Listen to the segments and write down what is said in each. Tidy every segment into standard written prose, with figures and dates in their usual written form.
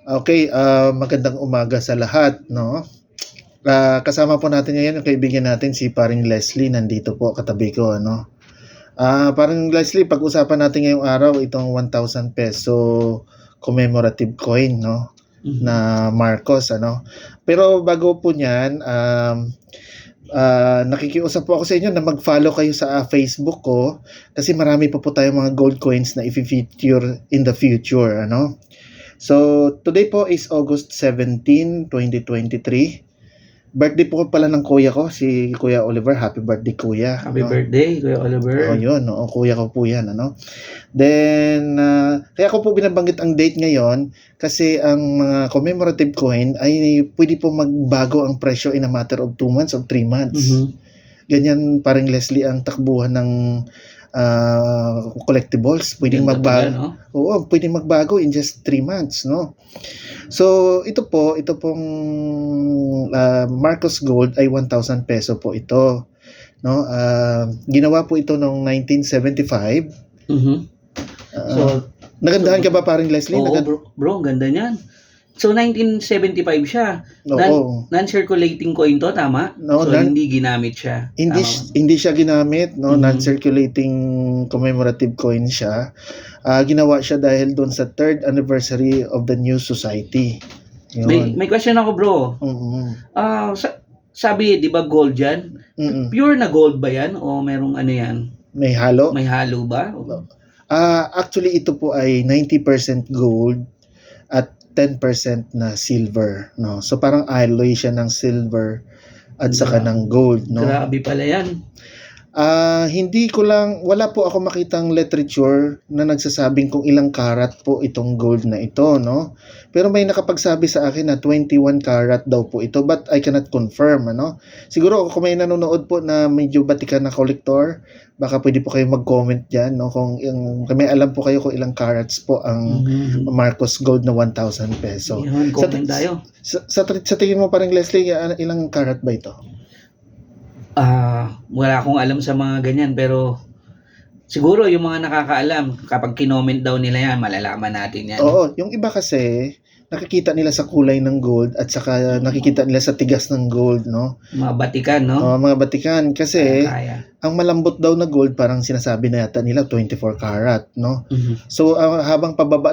Okay, magandang umaga sa lahat, 'no? Kasama po natin ngayon yung kaibigan natin si paring Leslie, nandito po katabi ko, ano. Paring Leslie, pag-usapan natin ngayong araw itong ₱1,000 commemorative coin, 'no, Mhm. na Marcos, ano. Pero bago po niyan, nakikiusap po ako sa inyo na mag-follow kayo sa Facebook ko kasi marami pa po tayong mga gold coins na ife-feature in the future, ano. So, today po is August 17, 2023. Birthday po pala ng kuya ko, si Kuya Oliver. Happy birthday, kuya. Happy No? birthday, Kuya Oo, Oliver. yun. Oo, kuya ko po yan. Ano? Then, kaya ko po binabanggit ang date ngayon kasi ang mga commemorative coin ay pwede po magbago ang presyo in a matter of 2 months or 3 months. Mhm. Ganyan parang Leslie ang takbuhan ng collectibles. Pwedeng Ganda pala, magbago. no? Oo, pwedeng magbago in just 3 months, no? So, ito pong Marcos Gold ay ₱1,000 po ito, no? Ginawa po ito noong 1975. Mhm. Ah, So, nagandahan ka ba paring Leslie? oo, bro, ang ganda niyan. So, 1975 siya. Oo. Non-circulating coin to, tama? No, So, hindi ginamit siya. Hindi Tama ba? hindi siya ginamit, no, Mhm. non-circulating commemorative coin siya. Ginawa siya dahil doon sa 3rd anniversary of the new society. Yun. May question ako, bro. Mm. Sabi, di ba gold yan? Mm. Pure na gold ba yan? O merong ano yan? May halo? May halo ba? Actually ito po ay 90% gold at 10% na silver, no. So parang alloy siya ng silver at saka ng gold, no. Grabe pala yan. Wala po ako makitang literature na nagsasabing kung ilang karat po itong gold na ito, no? Pero may nakapagsabi sa akin na 21 karat daw po ito, but I cannot confirm, ano? Siguro kung may nanonood po na medyo batikan na collector, baka pwede po kayo mag-comment dyan, no? Kung may alam po kayo kung ilang carats po ang Marcos Gold na ₱1,000. Yun, comment tayo. Sa tingin mo parang Leslie, ilang karat ba ito? Wala akong alam sa mga ganyan, pero siguro yung mga nakakaalam, kapag kinoment daw nila yan, malalaman natin yan. Oo, yung iba kasi nakikita nila sa kulay ng gold at saka nakikita nila sa tigas ng gold, no? Mga batikan, no? Mga batikan kasi Kaya. ang malambot daw na gold parang sinasabi na yata nila 24 karat, no? Mhm. So habang pababa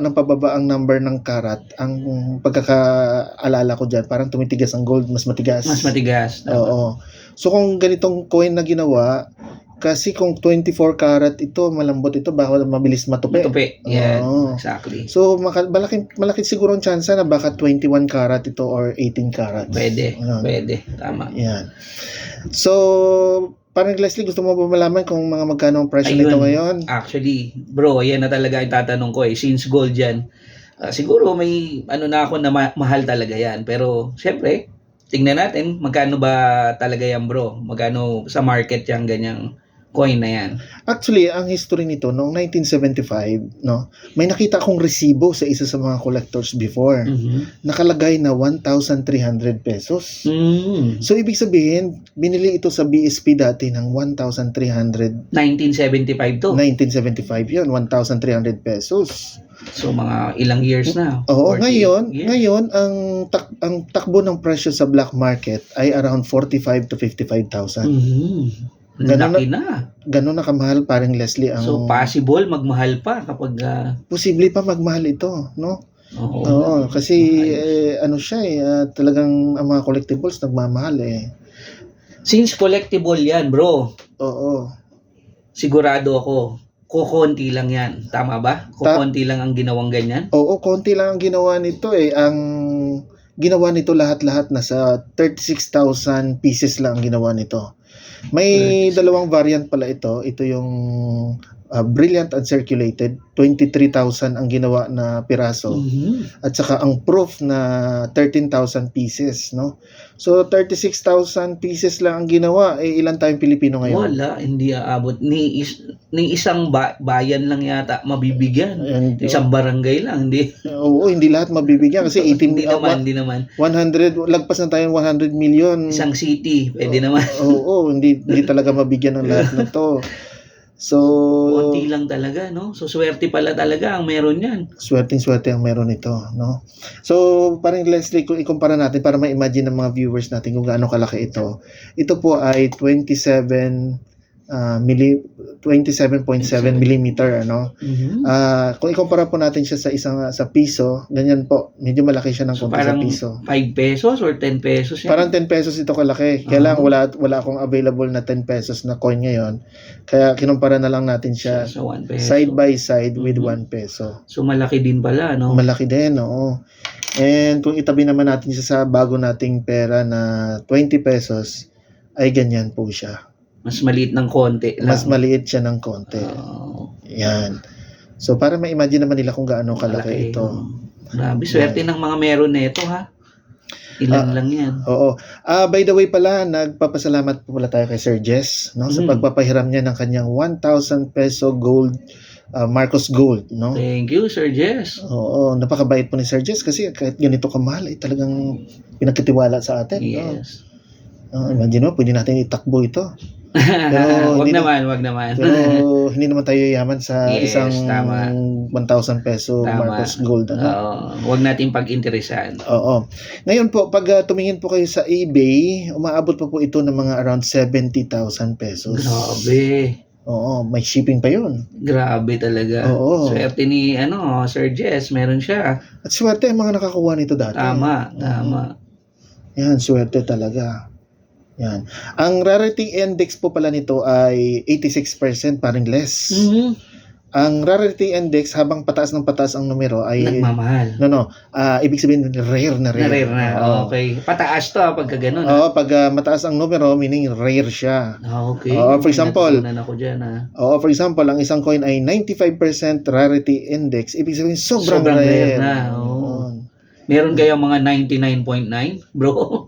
ang number ng karat, ang pagkakaalala ko diyan parang tumitigas ang gold, mas matigas. Mas matigas. Oo. So kung ganitong coin na ginawa, kasi kung 24 karat ito, malambot ito, baka mabilis matupi. Matupi. Yeah, Oo. exactly. So malaki siguro ang chance na baka 21 karat ito or 18 karat. Pwede. Ayan. Pwede. Tama. Yan. So, parang Leslie, gusto mo ba malaman kung magkano ang presyo nito ngayon? Actually, bro, yan na talaga yung tatanong ko eh. Since gold yan, siguro may ano na ako na mahal talaga yan. Pero, syempre, tingnan natin magkano ba talaga yan, bro. Magkano sa market yung ganyang coin na yan. Actually, ang history nito, noong 1975, no, may nakita akong resibo sa isa sa mga collectors before. Nakalagay na ₱1,300. So, ibig sabihin, binili ito sa BSP dati ng 1,300. 1975 to. 1975 yun, ₱1,300. So, mga ilang years na. Oo, 40 years. ngayon ang takbo ng presyo sa black market ay around 45 to 55,000. Laki na. Ganun na kamahal paring Leslie ang... So, possible magmahal pa kapag... posible pa magmahal ito, no? Oo, kasi ano siya talagang ang mga collectibles nagmamahal eh. Since collectible yan, bro. Oo. Sigurado ako, kukonti lang yan. Tama ba? Kukonti lang ang ginawang ganyan? Oo, konti lang ang ginawa nito eh. Ang ginawa nito lahat-lahat nasa 36,000 pieces lang ang ginawa nito. May dalawang variant pala ito. Ito yung brilliant uncirculated, 23,000 ang ginawa na piraso. At saka ang proof na 13,000 pieces, no? So 36,000 pieces lang ang ginawa. Ilan tayong Pilipino ngayon? Wala, hindi aabot. Ni isang bayan lang yata mabibigyan. Isang barangay lang, hindi. Oo, hindi lahat mabibigyan kasi 18 hindi naman. 100, lagpas na tayo 100 million. Isang city, pwede naman. Oo, hindi talaga mabigyan ng lahat ng to. So, Konti lang talaga, no? So, swerte pala talaga ang meron yan. swerteng-swerte ang meron ito, no? So, parang Leslie, kung ikumpara natin para ma-imagine ng mga viewers natin kung gaano kalaki ito. Ito po ay 27.7 millimeter, ano? Kung ikumpara po natin siya sa sa piso, ganyan po, medyo malaki siya ng So, konti sa parang piso. 5 pesos or 10 pesos yan? Parang 10 pesos ito kalaki. Kaya lang wala akong available na 10 pesos na coin ngayon. Kaya kinumpara na lang natin siya So, 1 peso. side by side with 1 peso. So, malaki din pala, no? Malaki din, oo. And kung itabi naman natin siya sa bago nating pera na 20 pesos, ay ganyan po siya. Mas maliit ng konti lang. Mas maliit siya ng konti. Yan. So, para ma-imagine naman nila kung gaano kalaki ito. Grabe, swerte ng mga meron nito, ha? Ilan lang yan. Oo. By the way pala, nagpapasalamat po pala tayo kay Sir Jess, no, sa pagpapahiram niya ng kanyang 1,000 peso gold, Marcos Gold, no? Thank you, Sir Jess. Oo, napakabait po ni Sir Jess kasi kahit ganito kamahal, ay talagang pinagkatiwala sa atin. Yes. No? Imagine mo, pwede natin itakbo ito. Wag hindi naman. Pero hindi naman tayo yaman sa isang tama. 1,000 peso Tama. Marcos Gold. Ano? Wag natin pag-interesan. Oo. Ngayon po, pag tumingin po kayo sa eBay, umaabot po ito ng mga around 70,000 pesos. Grabe. Oo, may shipping pa yun. Grabe talaga. Oo. Swerte ni Sir Jess, meron siya. At swerte ang mga nakakuha nito dati. Tama. Yan, swerte talaga. Yan. Ang rarity index po pala nito ay 86%, parang less. Ang rarity index, habang pataas ng pataas ang numero ay Nagmamahal. ibig sabihin rare na. Rare na. Okay. Pataas to pagka ganun. Oo, pag mataas ang numero, meaning rare siya. Okay. For example, ako dyan, for example, ang isang coin ay 95% rarity index, ibig sabihin sobrang rare na. Meron kayong mga 99.9, bro?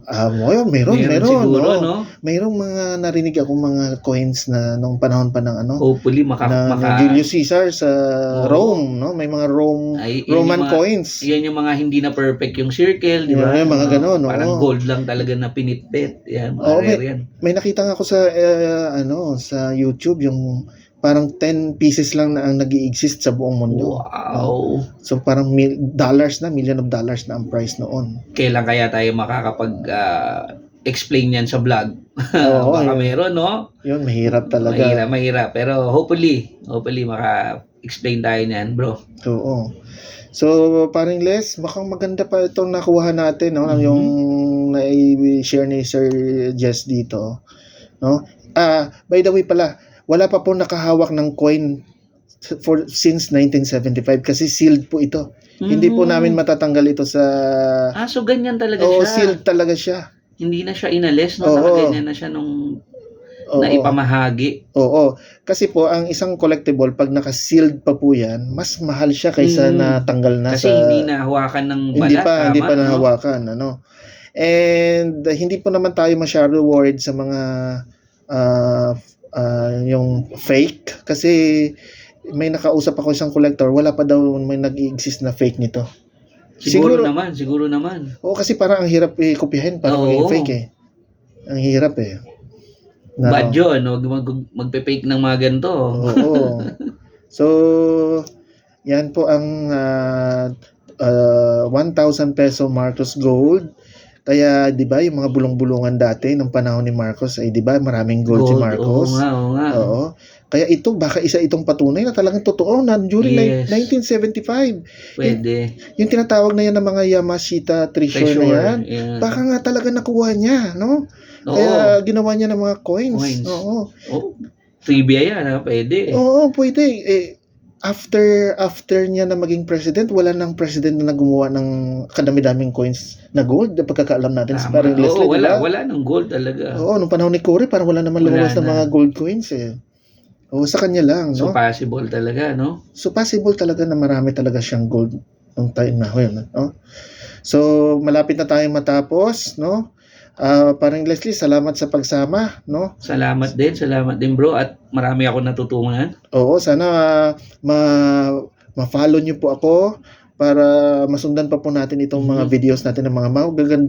Meron siguro, no? Mayroong mga narinig ako mga coins na nung panahon pa ng Hopefully ng Julius Caesar sa Rome, no? May mga Roman coins. Yan yung mga hindi na perfect yung circle, di ba? Yung mga ganon, parang gold lang talaga na pinitpit. Yan, rare yan. May nakita nga ako sa sa YouTube yung parang 10 pieces lang na ang nag-i-exist sa buong mundo. Wow. So parang dollars na, million of dollars na ang price noon. Kailan kaya tayo makakapag explain yan sa vlog? Baka meron, no? Yun, mahirap talaga. Mahirap. Pero hopefully maka-explain tayo niyan, bro. Oo. So, parang Les, mukhang maganda pa itong nakuha natin, no? Yung na-share ni Sir Jess dito. No? By the way pala, wala pa po nakahawak ng coin since 1975 kasi sealed po ito. Hindi po namin matatanggal ito sa... So ganyan talaga siya? Oo, sealed talaga siya. Hindi na siya inalis, no? Nakaganyan na siya nung naipamahagi. Oo. Kasi po, ang isang collectible, pag naka-sealed pa po yan, mas mahal siya kaysa natanggal na kasi hindi nahawakan ng balat. Hindi pa nahawakan. And hindi po naman tayo masyado worried sa mga yung fake kasi may nakausap ako isang collector, wala pa daw may nag-i-exist na fake nito. Siguro naman. Oo, kasi parang ang hirap kopyahin para maging fake eh. Ang hirap eh. Bad yun, magpe-fake ng mga ganito. Oo. So, yan po ang 1,000 peso Marcos Gold. Kaya 'di ba yung mga bulong-bulungan dati nung panahon ni Marcos ay 'di ba maraming gold si Marcos. Oo nga. Oo. Kaya ito baka isa itong patunay na talagang totoo na during 1975. Pwede. Yung tinatawag na yan ng mga Yamashita treasure na yan. Yeah. Baka nga talaga nakuha niya, no? Kaya ginawa niya ng mga coins. Oo. Trivia yan, pwede. Oo, pwede. After niya na maging president, wala nang president na gumawa ng kadami-daming coins na gold. Pagkakaalam natin. Parang Leslie, wala nang gold talaga. Oo, nung panahon ni Cory, parang wala naman lumabas ng mga gold coins eh. Oo, sa kanya lang, no? So, possible talaga, no? So, possible talaga na marami talaga siyang gold nung time na yun, no? So, malapit na tayong matapos, no? Parang Leslie, salamat sa pagsama, no? Salamat din bro, at marami ako natutunan. Oo, sana ma-follow niyo po ako para masundan pa po natin itong mga videos natin ng mga magaganda